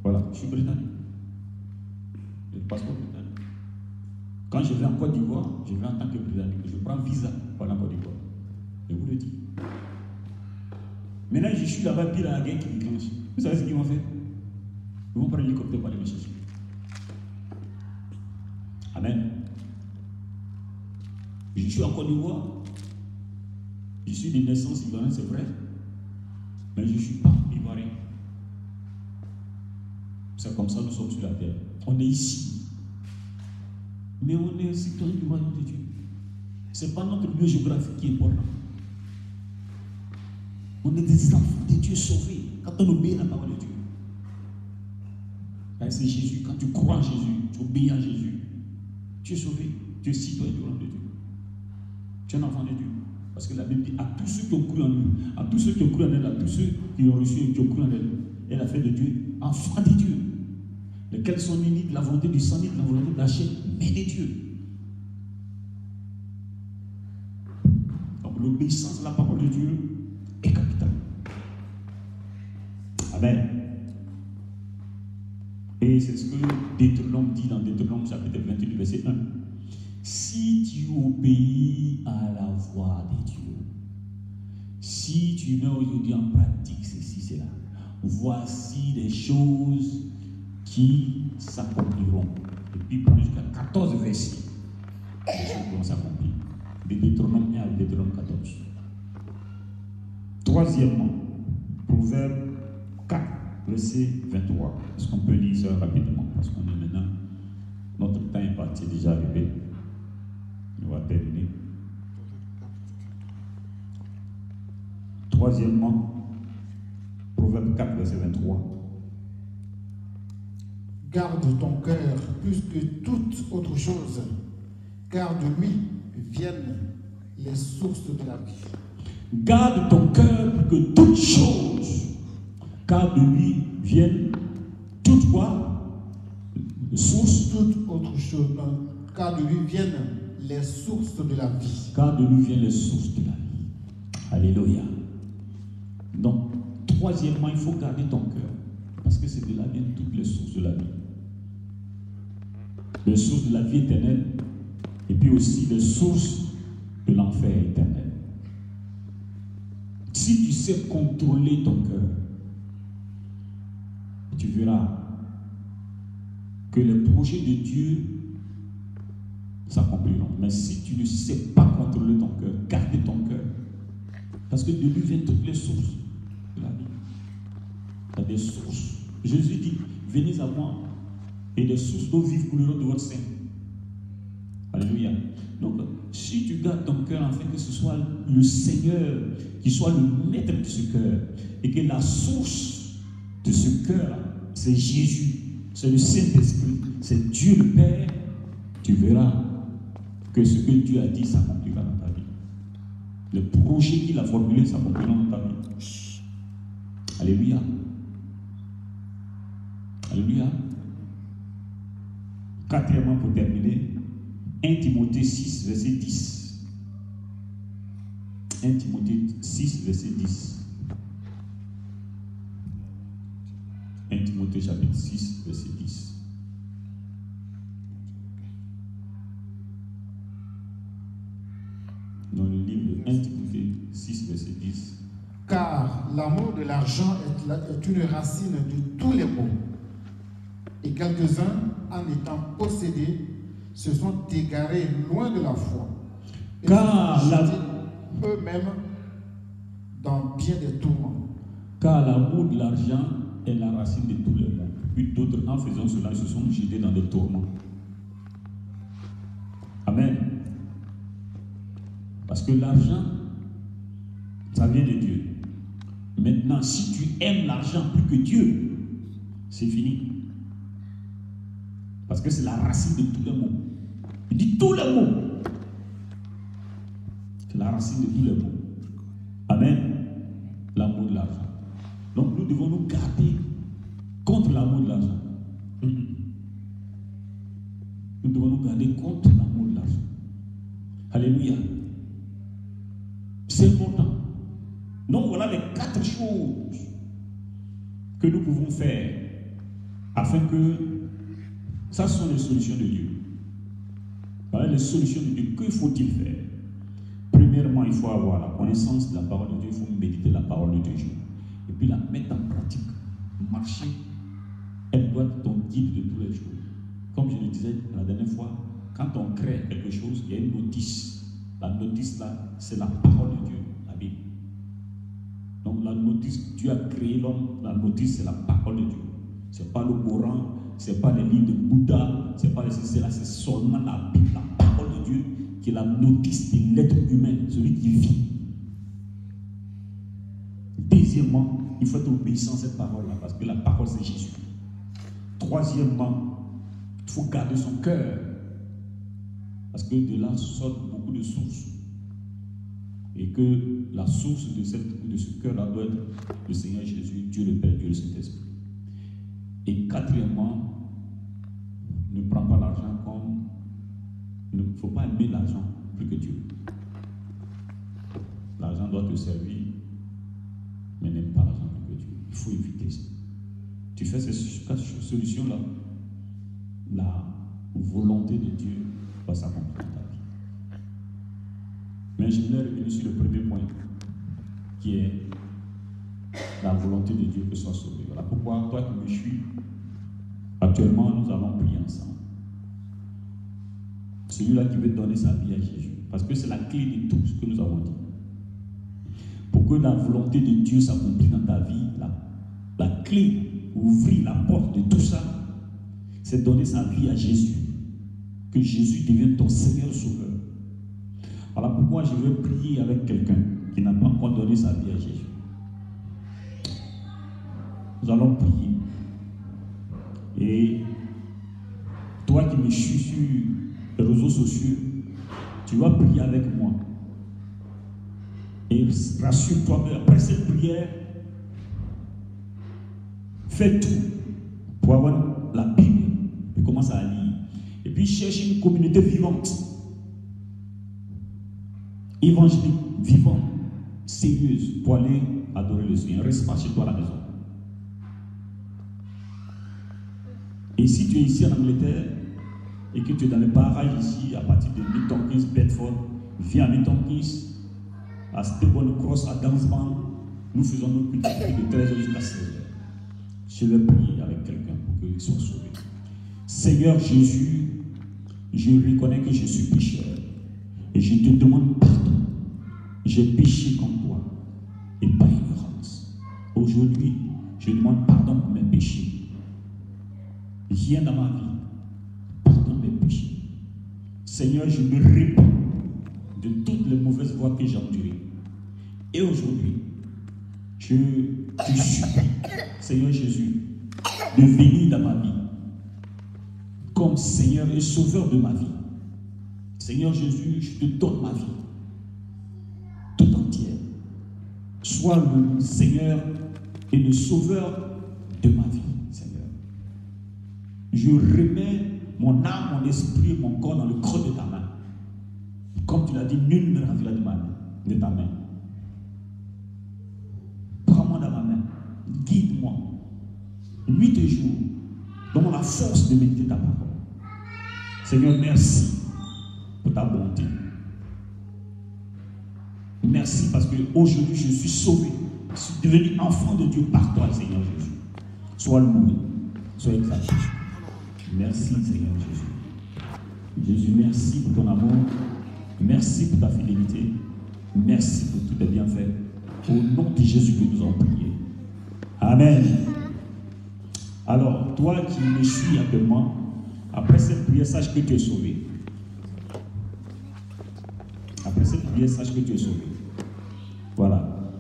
Voilà, je suis britannique. J'ai le passeport britannique. Quand je vais en Côte d'Ivoire, je vais en tant que britannique. Je prends visa pour la Côte d'Ivoire. Je vous le dis. Maintenant, je suis là-bas, puis la guerre qui déclenche. Vous savez ce qu'ils vont faire? Ils vont prendre l'hélicoptère pour aller me chercher. Amen. Je suis en Côte d'Ivoire. Je suis de naissance ivoirienne, c'est vrai. Mais je ne suis pas ivoirien. C'est comme ça que nous sommes sur la terre. On est ici. Mais on est citoyen du royaume de Dieu. Ce n'est pas notre lieu géographique qui est important. On est des enfants de Dieu sauvés quand on obéit à la parole de Dieu. C'est Jésus. Quand tu crois en Jésus, tu obéis à Jésus. Tu es sauvé, tu es citoyen du royaume de Dieu. Tu es un enfant de Dieu. Parce que la Bible dit à tous ceux qui ont cru en lui, à tous ceux qui ont cru en elle, à tous ceux qui ont reçu et qui ont cru en elle, elle a fait de Dieu enfant de Dieu. Lesquels sont unis de la volonté du sang, ni de la volonté de la chair, mais de Dieu. l'obéissance à la parole de Dieu est capitale. Amen. Et c'est ce que Deutéronome dit dans Deutéronome chapitre 28, verset 1. Si tu obéis à la voix de Dieu, si tu mets aujourd'hui en pratique ceci, cela, voici des choses qui s'accompliront. Et puis, prend jusqu'à 14 versets. Les choses vont s'accomplir. De Deutéronome 1 à Deutéronome 14. Troisièmement, Proverbe 4, verset 23. Est-ce qu'on peut lire ça rapidement? Parce qu'on est maintenant, notre temps est parti, déjà arrivé. On va terminer. Troisièmement, Proverbe 4, verset 23. Garde ton cœur plus que toute autre chose, car de lui viennent les sources de la vie. Garde ton cœur plus que toute chose, car de lui viennent toutes quoi? Sources. Toute autre chose, car de lui viennent les sources de la vie. Car de lui viennent les sources de la vie. Alléluia. Donc, troisièmement, il faut garder ton cœur, parce que c'est de là viennent toutes les sources de la vie. Les sources de la vie éternelle, et puis aussi les sources de l'enfer éternel. Si tu sais contrôler ton cœur, tu verras que les projets de Dieu s'accompliront. Mais si tu ne sais pas contrôler ton cœur, garder ton cœur, parce que de lui viennent toutes les sources de la vie. Il y a des sources. Jésus dit, venez à moi, et les sources d'eau vive couleront de votre sein. Alléluia. Donc, si tu gardes ton cœur, afin que ce soit le Seigneur qui soit le maître de ce cœur, et que la source de ce cœur, c'est Jésus, c'est le Saint-Esprit, c'est Dieu le Père, tu verras que ce que Dieu a dit s'accomplira dans ta vie. Le projet qu'il a formulé s'accomplira dans ta vie. Alléluia. Alléluia. Quatrièmement, pour terminer, 1 Timothée 6, verset 10. 1 Timothée 6, verset 10. 1 Timothée chapitre 6, verset 10. Dans le livre de 1 Timothée 6, verset 10. Car l'amour de l'argent est une racine de tous les maux. Et quelques-uns, en étant possédés, se sont égarés loin de la foi. Et Car se sont jetés eux-mêmes dans bien des tourments. Car l'amour de l'argent est la racine de tous les maux. Puis d'autres, en faisant cela, se sont jetés dans des tourments. Amen. Parce que l'argent, ça vient de Dieu. Maintenant, si tu aimes l'argent plus que Dieu, c'est fini. Parce que c'est la racine de tous les maux. Il dit tous les maux. C'est la racine de tous les maux. Amen. L'amour de l'argent. Donc nous devons nous garder contre l'amour de l'argent. Nous devons nous garder contre l'amour de l'argent. Alléluia. C'est important. Donc voilà les 4 choses que nous pouvons faire afin que ça sont les solutions de Dieu. Voilà les solutions de Dieu. Que faut-il faire? Premièrement, il faut avoir la connaissance de la parole de Dieu. Il faut méditer la parole de Dieu. Et puis la mettre en pratique. Marcher, elle doit être ton guide de tous les jours. Comme je le disais la dernière fois, quand on crée quelque chose, il y a une notice. La notice là, c'est la parole de Dieu, la Bible. Donc la notice, Dieu a créé l'homme, la notice c'est la parole de Dieu. Ce n'est pas le Coran, ce n'est pas les livres de Bouddha, ce n'est pas les là, c'est seulement la Bible, la parole de Dieu, qui est la notice de l'être humain, celui qui vit. Deuxièmement, il faut être obéissant à cette parole-là, parce que la parole c'est Jésus. Troisièmement, il faut garder son cœur, parce que de là sortent beaucoup de sources. Et que la source de ce cœur-là doit être le Seigneur Jésus, Dieu le Père, Dieu le Saint-Esprit. Et quatrièmement, ne prends pas l'argent comme... Il ne faut pas aimer l'argent plus que Dieu. gens doivent te servir, mais n'aiment pas l'argent que Dieu. Il faut éviter ça. Tu fais ces solutions-là, la volonté de Dieu va s'accomplir dans ta vie. Mais je voulais revenir sur le premier point, qui est la volonté de Dieu que soit sauvé. Voilà pourquoi, toi qui me suis, actuellement, nous allons prier ensemble. Celui-là qui veut donner sa vie à Jésus. Parce que c'est la clé de tout ce que nous avons dit. Pour que la volonté de Dieu s'accomplisse dans ta vie, la clé, ouvrir la porte de tout ça, c'est donner sa vie à Jésus. Que Jésus devienne ton Seigneur Sauveur. Voilà pourquoi je veux prier avec quelqu'un qui n'a pas encore donné sa vie à Jésus. Nous allons prier. Et toi qui me suis sur les réseaux sociaux, tu vas prier avec moi. Et rassure-toi, après cette prière, fais tout pour avoir la Bible. Puis commence à lire. Et puis cherche une communauté vivante, évangélique, vivante, sérieuse, pour aller adorer le Seigneur. Reste pas chez toi à la maison. Et si tu es ici en Angleterre et que tu es dans les parages ici, à partir de Milton Keynes, Bedford, viens à Milton Keynes, à Stephen Cross, à Dansban, nous faisons nos cultes de 13h jusqu'à 16h. Je vais prier avec quelqu'un pour qu'il soit sauvé. Seigneur Jésus, je reconnais que je suis pécheur et je te demande pardon. J'ai péché comme toi et par ignorance. Aujourd'hui, je demande pardon pour mes péchés. Viens dans ma vie, pardonne mes péchés. Seigneur, je me répands de toutes les mauvaises voies que j'ai endurées. Et aujourd'hui, je te supplie, Seigneur Jésus, de venir dans ma vie comme Seigneur et Sauveur de ma vie. Seigneur Jésus, je te donne ma vie tout entière. Sois le Seigneur et le Sauveur de ma vie, Seigneur. Je remets mon âme, mon esprit, mon corps dans le creux de ta main. Comme tu l'as dit, nul ne ravira de ta main. Prends-moi dans ma main. Guide-moi. Nuit et jour. Donne-moi la force de méditer ta parole. Seigneur, merci pour ta bonté. Merci parce qu'aujourd'hui je suis sauvé. Je suis devenu enfant de Dieu par toi, Seigneur Jésus. Sois loué. Sois exalté. Merci, Seigneur Jésus. Jésus, merci pour ton amour. Merci pour ta fidélité. Merci pour tous tes bienfaits. Au nom de Jésus que nous avons prié. Amen. Alors, toi qui me suis actuellement, après cette prière, sache que tu es sauvé. Après cette prière, sache que tu es sauvé. Voilà.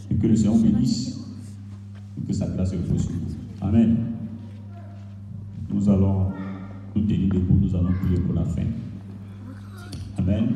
Et que le Seigneur bénisse. Et que sa grâce repose sur vous. Amen. Nous allons nous tenir debout, nous allons prier pour la fin. Amen.